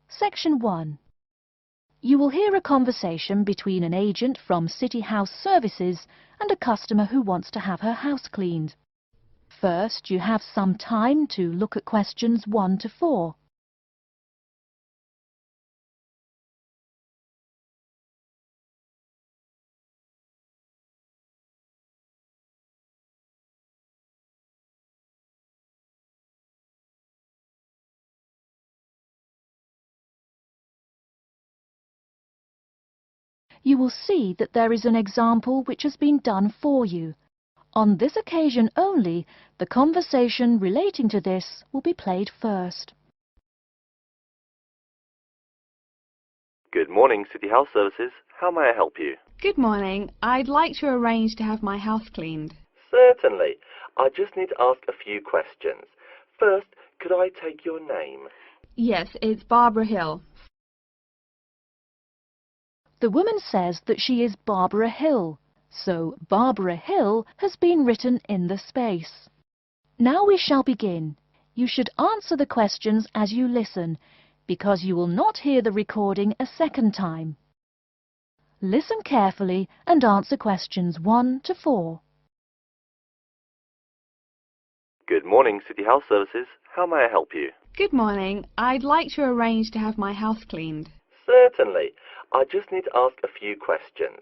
Section 1. You will hear a conversation between an agent from City House Services and a customer who wants to have her house cleaned. First, you have some time to look at questions 1 to 4. You will see that there is an example which has been done for you. On this occasion only, the conversation relating to this will be played first. Good morning, City House Services. How may I help you? Good morning. I'd like to arrange to have my house cleaned. Certainly. I just need to ask a few questions. First, could I take your name? Yes, it's Barbara Hill. The woman says that she is Barbara Hill, so Barbara Hill has been written in the space. Now we shall begin. You should answer the questions as you listen, because you will not hear the recording a second time. Listen carefully and answer questions 1 to 4. Good morning, City House Services. How may I help you? Good morning. I'd like to arrange to have my house cleaned. Certainly. I just need to ask a few questions.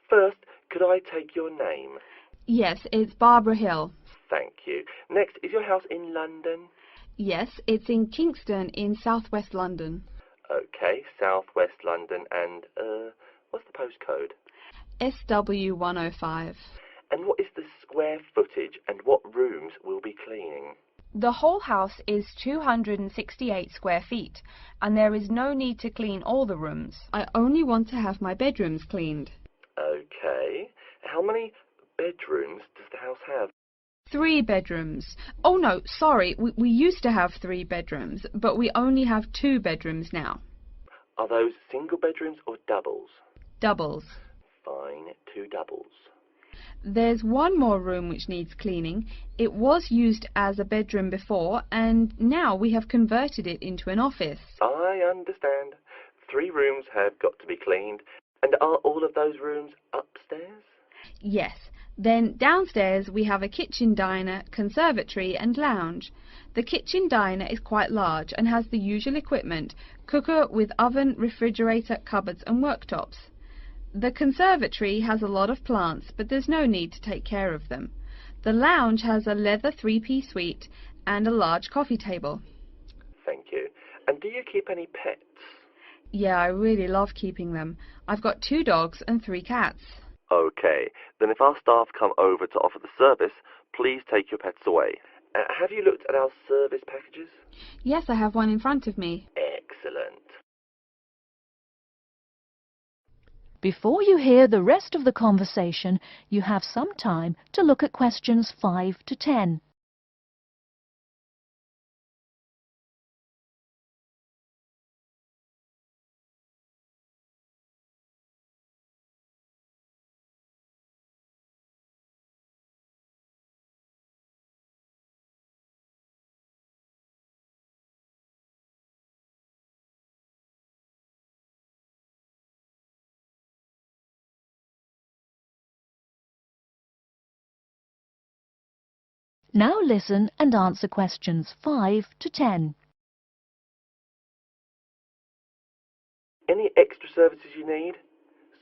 First, could I take your name? Yes, it's Barbara Hill. Thank you. Next, is your house in London? Yes, it's in Kingston in southwest London. Okay, southwest London, and, what's the postcode? SW105. And what is the square footage and what rooms will be cleaning? The whole house is 268 square feet, and there is no need to clean all the rooms. I only want to have my bedrooms cleaned. Okay. How many bedrooms does the house have? 3 bedrooms. Oh no, sorry, we used to have 3 bedrooms, but we only have 2 bedrooms now. Are those single bedrooms or doubles? Doubles. Fine, 2 doubles. There's one more room which needs cleaning. It was used as a bedroom before, and now we have converted it into an office. I understand. 3 rooms have got to be cleaned. And are all of those rooms upstairs? Yes. Then downstairs we have a kitchen diner, conservatory and lounge. The kitchen diner is quite large and has the usual equipment: cooker with oven, refrigerator, cupboards and worktops. The conservatory has a lot of plants, but there's no need to take care of them. The lounge has a leather 3-piece suite and a large coffee table. Thank you. And do you keep any pets? Yeah, I really love keeping them. I've got 2 dogs and 3 cats. Okay, then if our staff come over to offer the service, please take your pets away. Have you looked at our service packages? Yes, I have one in front of me. Excellent. Before you hear the rest of the conversation, you have some time to look at questions 5 to 10. Now listen and answer questions 5 to 10. Any extra services you need?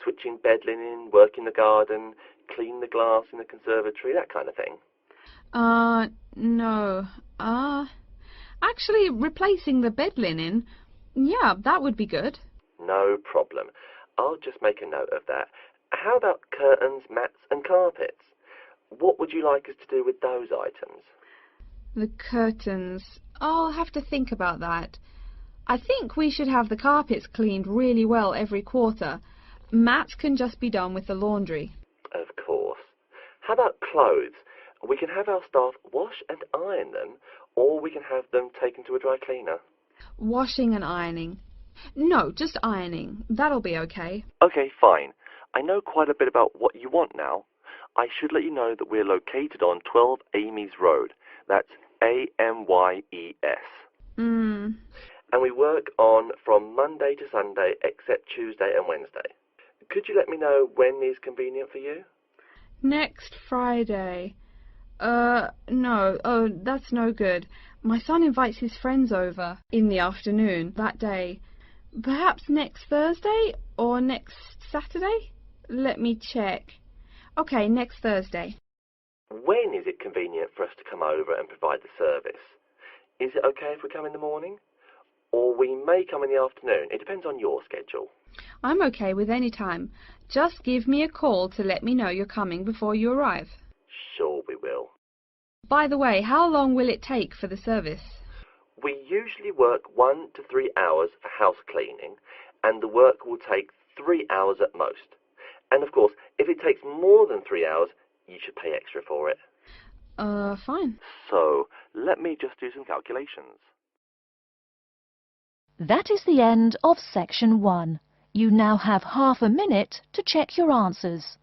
Switching bed linen, work in the garden, clean the glass in the conservatory, that kind of thing? No. Actually, replacing the bed linen, yeah, that would be good. No problem. I'll just make a note of that. How about curtains, mats and carpets? What would you like us to do with those items? The curtains. I'll have to think about that. I think we should have the carpets cleaned really well every quarter. Mats can just be done with the laundry. Of course. How about clothes? We can have our staff wash and iron them, or we can have them taken to a dry cleaner. Washing and ironing. No, just ironing. That'll be okay. Okay, fine. I know quite a bit about what you want now. I should let you know that we're located on 12 Amy's Road. That's A-M-Y-E-S. And we work on from Monday to Sunday except Tuesday and Wednesday. Could you let me know when is convenient for you? Next Friday. No. Oh, that's no good. My son invites his friends over in the afternoon that day. Perhaps next Thursday or next Saturday? Let me check. Okay, next Thursday. When is it convenient for us to come over and provide the service? Is it okay if we come in the morning? Or we may come in the afternoon. It depends on your schedule. I'm okay with any time. Just give me a call to let me know you're coming before you arrive. Sure we will. By the way, how long will it take for the service? We usually work 1 to 3 hours for house cleaning, and the work will take 3 hours at most. And of course, if it takes more than 3 hours, you should pay extra for it. Fine. So, let me just do some calculations. That is the end of section 1. You now have half a minute to check your answers.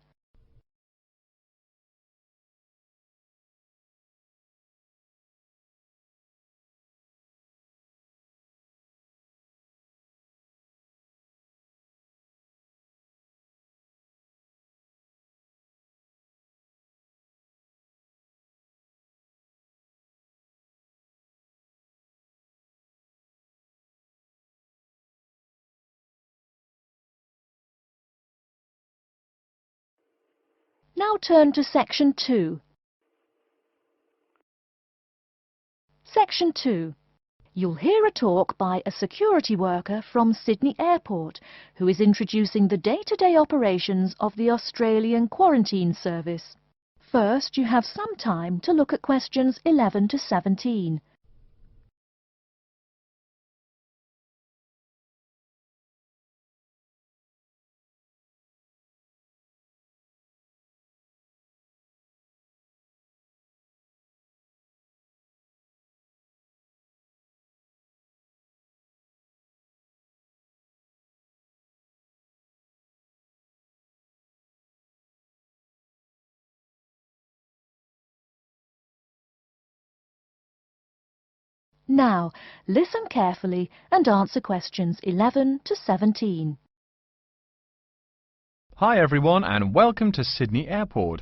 Now turn to section 2. Section 2. You'll hear a talk by a security worker from Sydney Airport who is introducing the day-to-day operations of the Australian Quarantine Service. First, you have some time to look at questions 11 to 17. Now, listen carefully and answer questions 11 to 17. Hi everyone and welcome to Sydney Airport.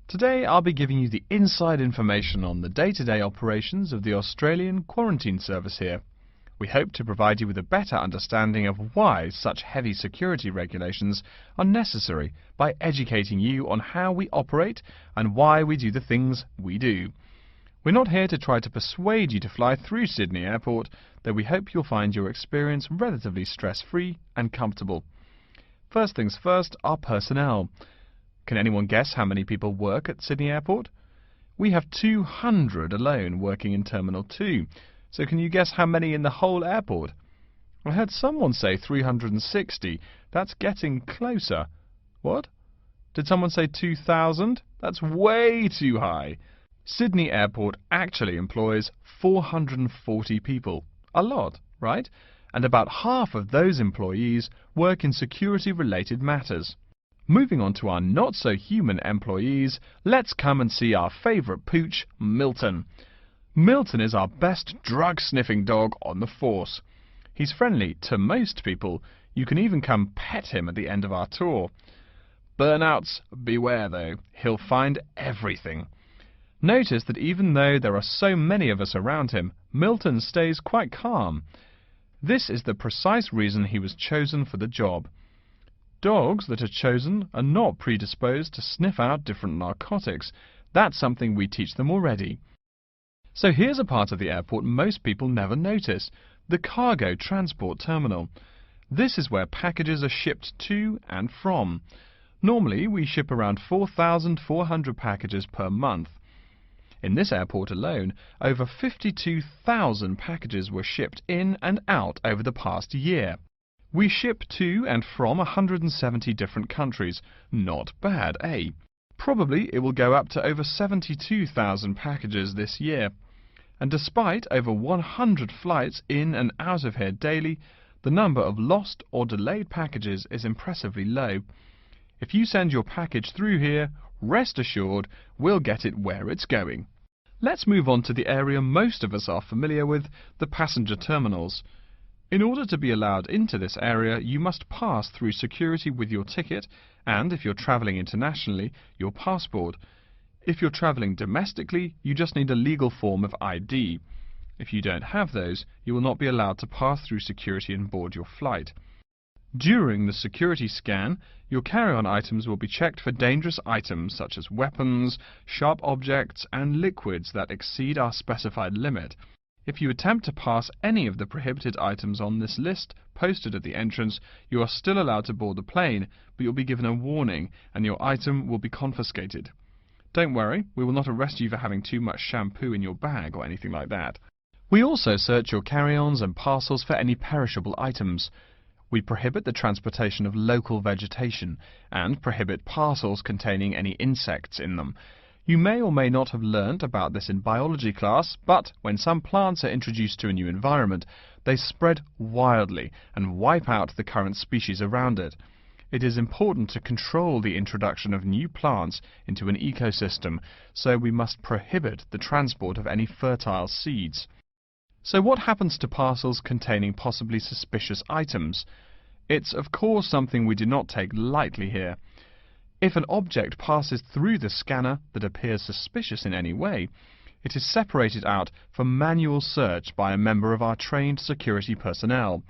Today I'll be giving you the inside information on the day-to-day operations of the Australian Quarantine Service here. We hope to provide you with a better understanding of why such heavy security regulations are necessary by educating you on how we operate and why we do the things we do. We're not here to try to persuade you to fly through Sydney Airport, though we hope you'll find your experience relatively stress-free and comfortable. First things first, our personnel. Can anyone guess how many people work at Sydney Airport? We have 200 alone working in Terminal 2, so can you guess how many in the whole airport? I heard someone say 360. That's getting closer. What? Did someone say 2,000? That's way too high. Sydney Airport actually employs 440 people. A lot, right? And about half of those employees work in security-related matters. Moving on to our not-so-human employees, let's come and see our favourite pooch, Milton. Milton is our best drug-sniffing dog on the force. He's friendly to most people. You can even come pet him at the end of our tour. Burnouts, beware though. He'll find everything. Notice that even though there are so many of us around him, Milton stays quite calm. This is the precise reason he was chosen for the job. Dogs that are chosen are not predisposed to sniff out different narcotics. That's something we teach them already. So here's a part of the airport most people never notice, the cargo transport terminal. This is where packages are shipped to and from. Normally we ship around 4,400 packages per month. In this airport alone, over 52,000 packages were shipped in and out over the past year. We ship to and from 170 different countries. Not bad, eh? Probably it will go up to over 72,000 packages this year. And despite over 100 flights in and out of here daily, the number of lost or delayed packages is impressively low. If you send your package through here, rest assured we'll get it where it's going. Let's move on to the area most of us are familiar with, the passenger terminals. In order to be allowed into this area, you must pass through security with your ticket and, if you're travelling internationally, your passport. If you're travelling domestically, you just need a legal form of ID. If you don't have those, you will not be allowed to pass through security and board your flight. During the security scan, your carry-on items will be checked for dangerous items such as weapons, sharp objects and liquids that exceed our specified limit. If you attempt to pass any of the prohibited items on this list posted at the entrance, you are still allowed to board the plane, but you'll be given a warning and your item will be confiscated. Don't worry, we will not arrest you for having too much shampoo in your bag or anything like that. We also search your carry-ons and parcels for any perishable items. We prohibit the transportation of local vegetation and prohibit parcels containing any insects in them. You may or may not have learnt about this in biology class, but when some plants are introduced to a new environment, they spread wildly and wipe out the current species around it. It is important to control the introduction of new plants into an ecosystem, so we must prohibit the transport of any fertile seeds. So what happens to parcels containing possibly suspicious items? It's of course something we do not take lightly here. If an object passes through the scanner that appears suspicious in any way, it is separated out for manual search by a member of our trained security personnel.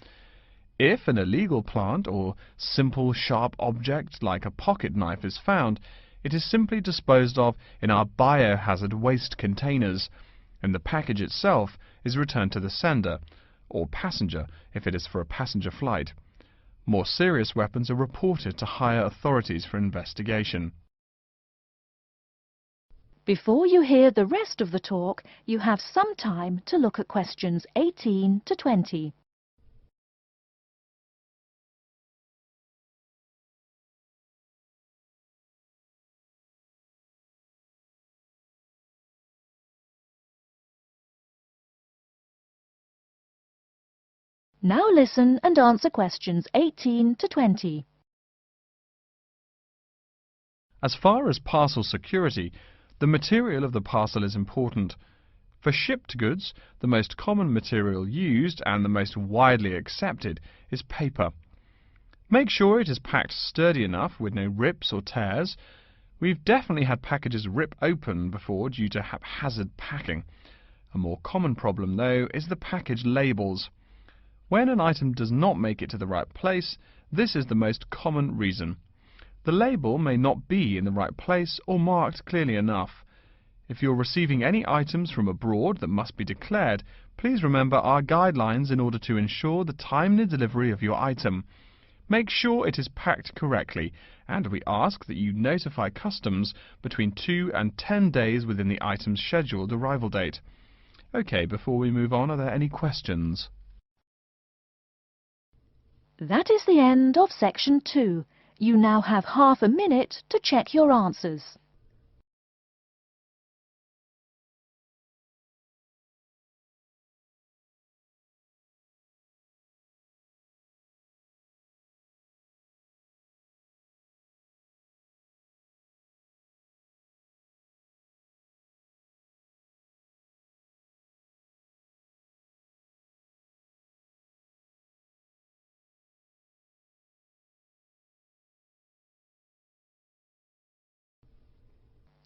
If an illegal plant or simple sharp object like a pocket knife is found, it is simply disposed of in our biohazard waste containers, and the package itself is returned to the sender, or passenger if it is for a passenger flight. More serious weapons are reported to higher authorities for investigation. Before you hear the rest of the talk, you have some time to look at questions 18 to 20. Now listen and answer questions 18 to 20. As far as parcel security, the material of the parcel is important. For shipped goods, the most common material used and the most widely accepted is paper. Make sure it is packed sturdy enough with no rips or tears. We've definitely had packages rip open before due to haphazard packing. A more common problem, though, is the package labels. When an item does not make it to the right place, this is the most common reason. The label may not be in the right place or marked clearly enough. If you're receiving any items from abroad that must be declared, please remember our guidelines in order to ensure the timely delivery of your item. Make sure it is packed correctly, and we ask that you notify customs between 2 and 10 days within the item's scheduled arrival date. OK, before we move on, are there any questions? That is the end of section 2. You now have half a minute to check your answers.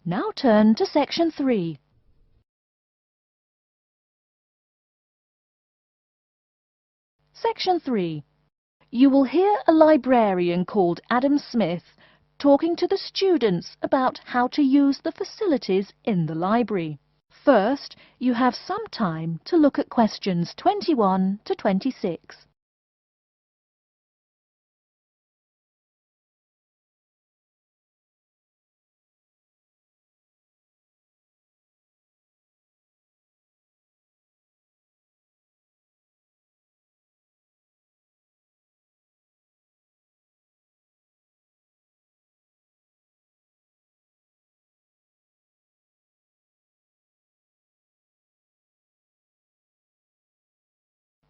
Now turn to section 3. Section 3. You will hear a librarian called Adam Smith talking to the students about how to use the facilities in the library. First, you have some time to look at questions 21 to 26.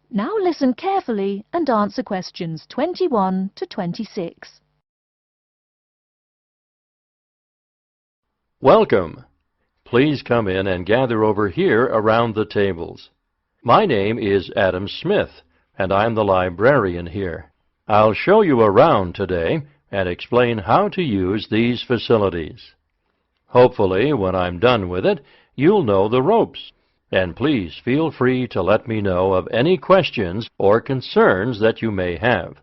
Now listen carefully and answer questions 21 to 26. Welcome. Please come in and gather over here around the tables. My name is Adam Smith, and I'm the librarian here. I'll show you around today and explain how to use these facilities. Hopefully, when I'm done with it, you'll know the ropes. And please feel free to let me know of any questions or concerns that you may have.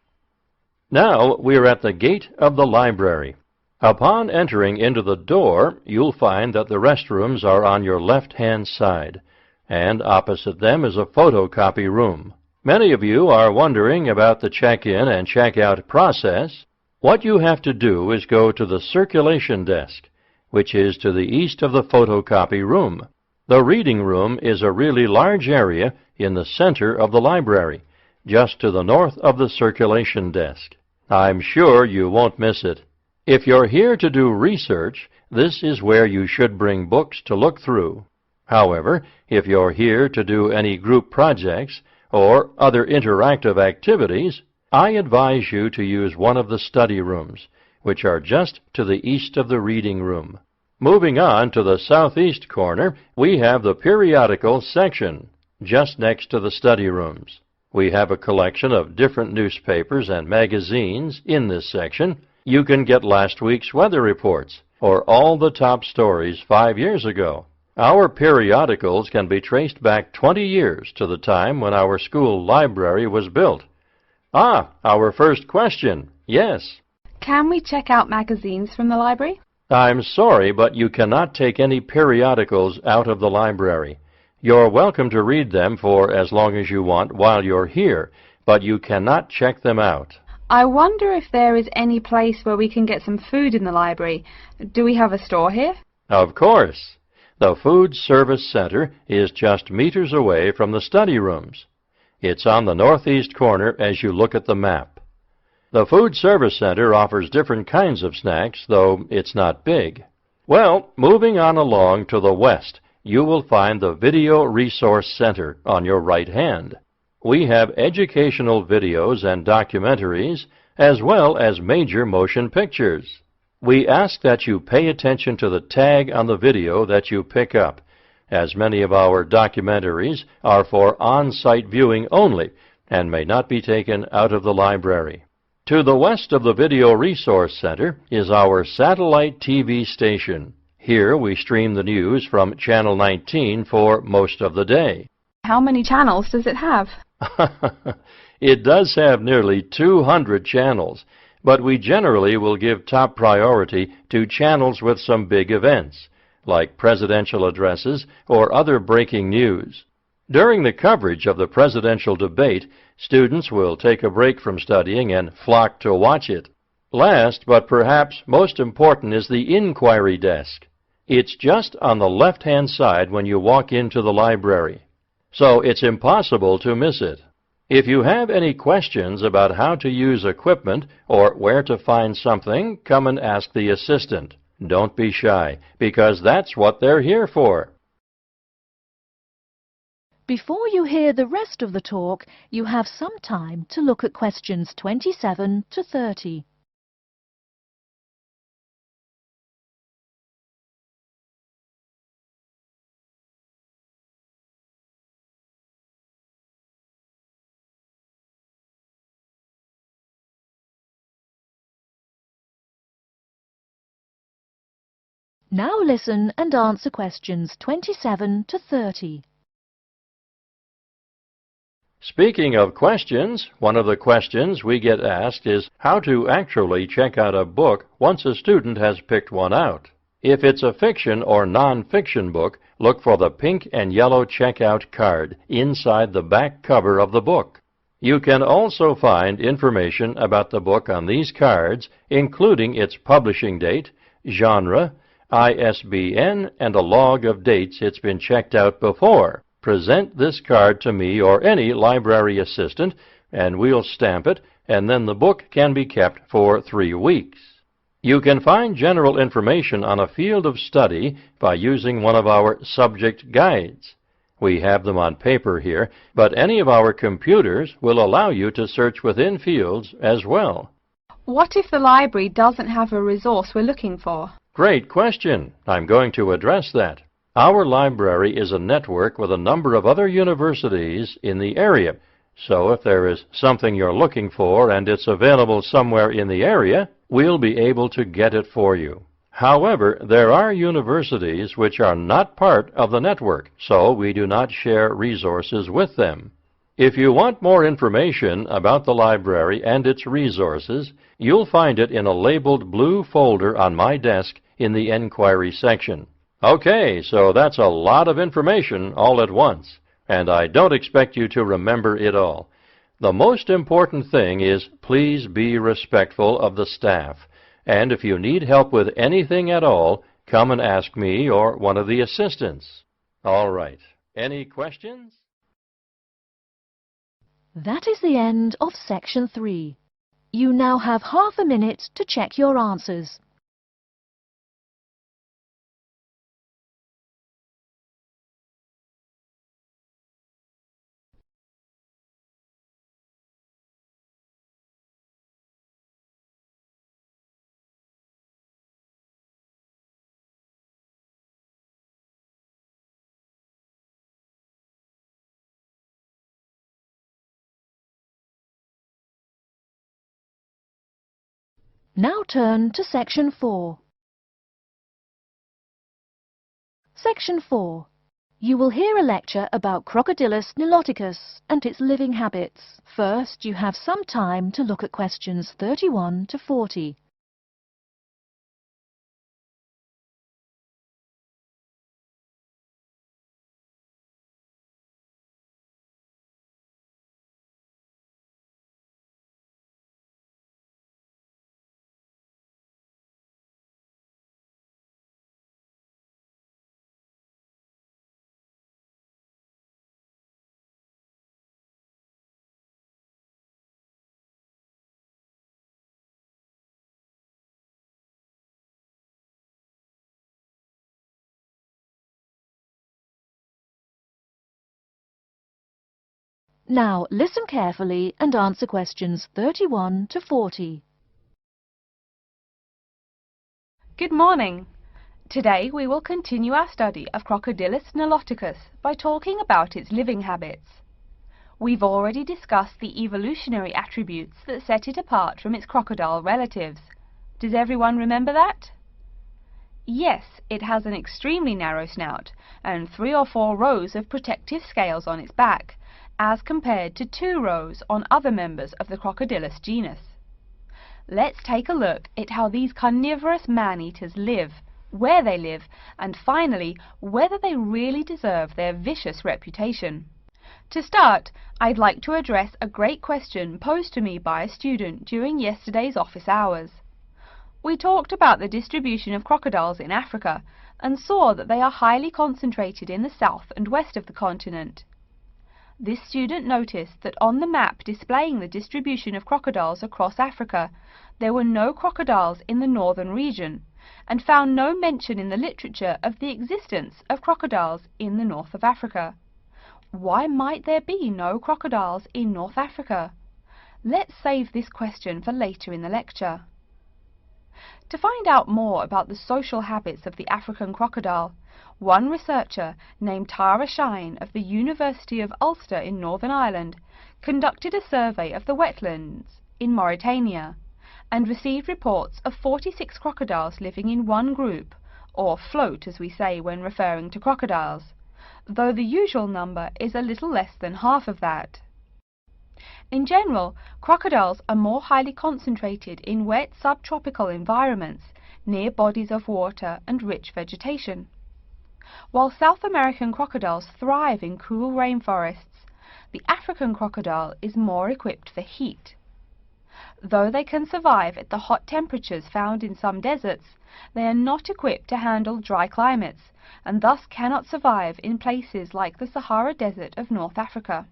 Now we're at the gate of the library. Upon entering into the door, you'll find that the restrooms are on your left-hand side, and opposite them is a photocopy room. Many of you are wondering about the check-in and check-out process. What you have to do is go to the circulation desk, which is to the east of the photocopy room. The reading room is a really large area in the center of the library, just to the north of the circulation desk. I'm sure you won't miss it. If you're here to do research, this is where you should bring books to look through. However, if you're here to do any group projects or other interactive activities, I advise you to use one of the study rooms, which are just to the east of the reading room. Moving on to the southeast corner, we have the periodical section, just next to the study rooms. We have a collection of different newspapers and magazines in this section. You can get last week's weather reports or all the top stories 5 years ago. Our periodicals can be traced back 20 years to the time when our school library was built. Our first question. Yes. Can we check out magazines from the library? I'm sorry, but you cannot take any periodicals out of the library. You're welcome to read them for as long as you want while you're here, but you cannot check them out. I wonder if there is any place where we can get some food in the library. Do we have a store here? Of course. The Food Service Center is just meters away from the study rooms. It's on the northeast corner as you look at the map. The Food Service Center offers different kinds of snacks, though it's not big. Well, moving on along to the west, you will find the Video Resource Center on your right hand. We have educational videos and documentaries, as well as major motion pictures. We ask that you pay attention to the tag on the video that you pick up, as many of our documentaries are for on-site viewing only and may not be taken out of the library. To the west of the Video Resource Center is our satellite TV station. Here we stream the news from Channel 19 for most of the day. How many channels does it have? It does have nearly 200 channels, but we generally will give top priority to channels with some big events, like presidential addresses or other breaking news. During the coverage of the presidential debate, students will take a break from studying and flock to watch it. Last, but perhaps most important, is the inquiry desk. It's just on the left-hand side when you walk into the library, so it's impossible to miss it. If you have any questions about how to use equipment or where to find something, come and ask the assistant. Don't be shy, because that's what they're here for. Before you hear the rest of the talk, you have some time to look at questions 27 to 30. Now listen and answer questions 27 to 30. Speaking of questions, one of the questions we get asked is how to actually check out a book once a student has picked one out. If it's a fiction or non-fiction book, look for the pink and yellow checkout card inside the back cover of the book. You can also find information about the book on these cards, including its publishing date, genre, ISBN, and a log of dates it's been checked out before. Present this card to me or any library assistant, and we'll stamp it, and then the book can be kept for 3 weeks. You can find general information on a field of study by using one of our subject guides. We have them on paper here, but any of our computers will allow you to search within fields as well. What if the library doesn't have a resource we're looking for? Great question. I'm going to address that. Our library is a network with a number of other universities in the area. So if there is something you're looking for and it's available somewhere in the area, we'll be able to get it for you. However, there are universities which are not part of the network, so we do not share resources with them. If you want more information about the library and its resources, you'll find it in a labeled blue folder on my desk in the Enquiry section. Okay, so that's a lot of information all at once, and I don't expect you to remember it all. The most important thing is please be respectful of the staff, and if you need help with anything at all, come and ask me or one of the assistants. All right, any questions? That is the end of Section 3. You now have half a minute to check your answers. Now turn to Section 4. Section 4. You will hear a lecture about Crocodylus niloticus and its living habits. First, you have some time to look at questions 31 to 40. Now listen carefully and answer questions 31 to 40. Good morning. Today we will continue our study of Crocodylus niloticus by talking about its living habits. We've already discussed the evolutionary attributes that set it apart from its crocodile relatives. Does everyone remember that? Yes, it has an extremely narrow snout and 3 or 4 rows of protective scales on its back, as compared to 2 rows on other members of the Crocodylus genus. Let's take a look at how these carnivorous man-eaters live, where they live, and finally, whether they really deserve their vicious reputation. To start, I'd like to address a great question posed to me by a student during yesterday's office hours. We talked about the distribution of crocodiles in Africa and saw that they are highly concentrated in the south and west of the continent. This student noticed that on the map displaying the distribution of crocodiles across Africa, there were no crocodiles in the northern region, and found no mention in the literature of the existence of crocodiles in the north of Africa. Why might there be no crocodiles in North Africa? Let's save this question for later in the lecture. To find out more about the social habits of the African crocodile, one researcher named Tara Shine of the University of Ulster in Northern Ireland conducted a survey of the wetlands in Mauritania and received reports of 46 crocodiles living in one group, or float as we say when referring to crocodiles, though the usual number is a little less than half of that. In general, crocodiles are more highly concentrated in wet subtropical environments near bodies of water and rich vegetation. While South American crocodiles thrive in cool rainforests, the African crocodile is more equipped for heat. Though they can survive at the hot temperatures found in some deserts, they are not equipped to handle dry climates and thus cannot survive in places like the Sahara Desert of North Africa.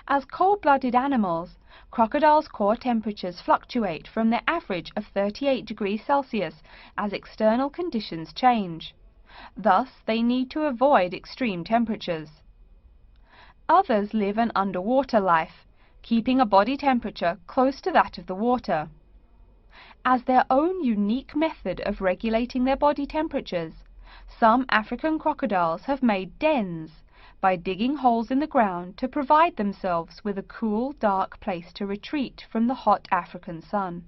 As cold-blooded animals, crocodiles' core temperatures fluctuate from their average of 38 degrees Celsius as external conditions change. Thus, they need to avoid extreme temperatures. Others live an underwater life, keeping a body temperature close to that of the water. As their own unique method of regulating their body temperatures, some African crocodiles have made dens by digging holes in the ground to provide themselves with a cool, dark place to retreat from the hot African sun.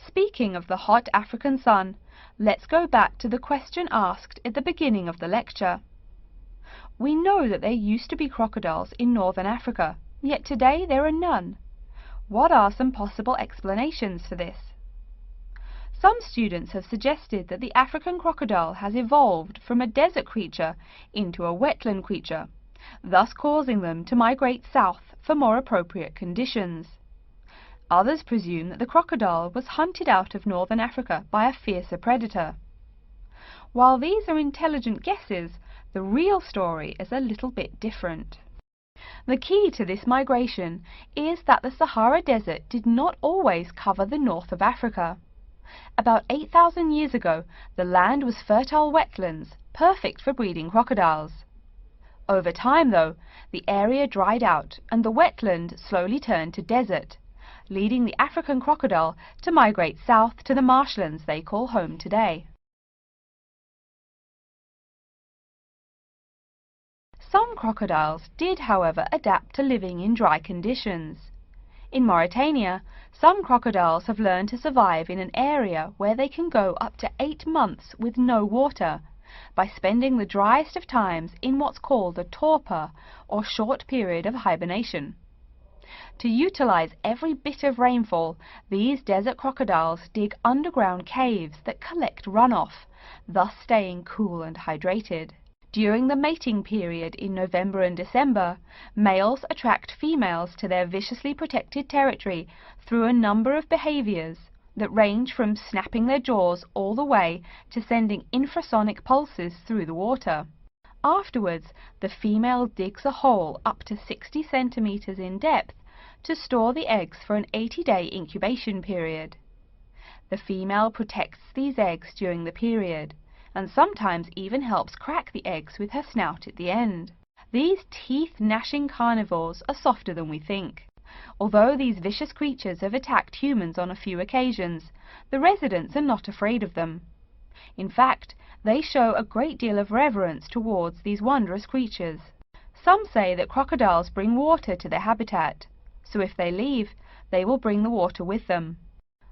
Speaking of the hot African sun, let's go back to the question asked at the beginning of the lecture. We know that there used to be crocodiles in northern Africa, yet today there are none. What are some possible explanations for this? Some students have suggested that the African crocodile has evolved from a desert creature into a wetland creature, thus causing them to migrate south for more appropriate conditions. Others presume that the crocodile was hunted out of northern Africa by a fiercer predator. While these are intelligent guesses, the real story is a little bit different. The key to this migration is that the Sahara Desert did not always cover the north of Africa. About 8,000 years ago, the land was fertile wetlands, perfect for breeding crocodiles. Over time, though, the area dried out and the wetland slowly turned to desert, leading the African crocodile to migrate south to the marshlands they call home today. Some crocodiles did, however, adapt to living in dry conditions. In Mauritania, some crocodiles have learned to survive in an area where they can go up to 8 months with no water, by spending the driest of times in what's called a torpor, or short period of hibernation. To utilize every bit of rainfall, these desert crocodiles dig underground caves that collect runoff, thus staying cool and hydrated. During the mating period in November and December, males attract females to their viciously protected territory through a number of behaviors that range from snapping their jaws all the way to sending infrasonic pulses through the water. Afterwards, the female digs a hole up to 60 centimeters in depth to store the eggs for an 80-day incubation period. The female protects these eggs during the period, and sometimes even helps crack the eggs with her snout at the end. These teeth-gnashing carnivores are softer than we think. Although these vicious creatures have attacked humans on a few occasions, the residents are not afraid of them. In fact, they show a great deal of reverence towards these wondrous creatures. Some say that crocodiles bring water to their habitat, so if they leave, they will bring the water with them.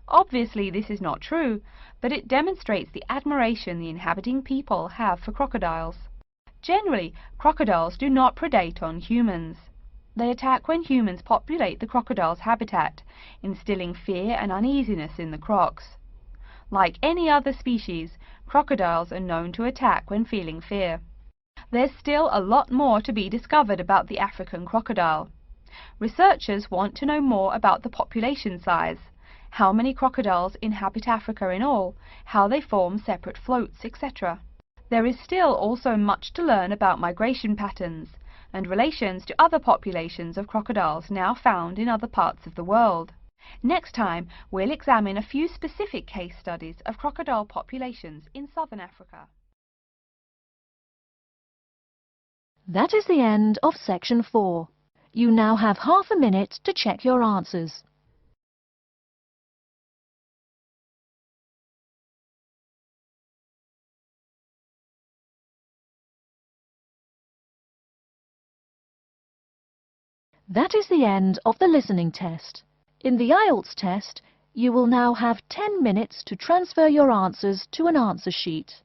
Obviously this is not true, but it demonstrates the admiration the inhabiting people have for crocodiles. Generally, crocodiles do not predate on humans. They attack when humans populate the crocodile's habitat, instilling fear and uneasiness in the crocs. Like any other species, crocodiles are known to attack when feeling fear. There's still a lot more to be discovered about the African crocodile. Researchers want to know more about the population size, how many crocodiles inhabit Africa in all, how they form separate floats, etc. There is still also much to learn about migration patterns and relations to other populations of crocodiles now found in other parts of the world. Next time, we'll examine a few specific case studies of crocodile populations in southern Africa. That is the end of section 4. You now have half a minute to check your answers. That is the end of the listening test. In the IELTS test, you will now have 10 minutes to transfer your answers to an answer sheet.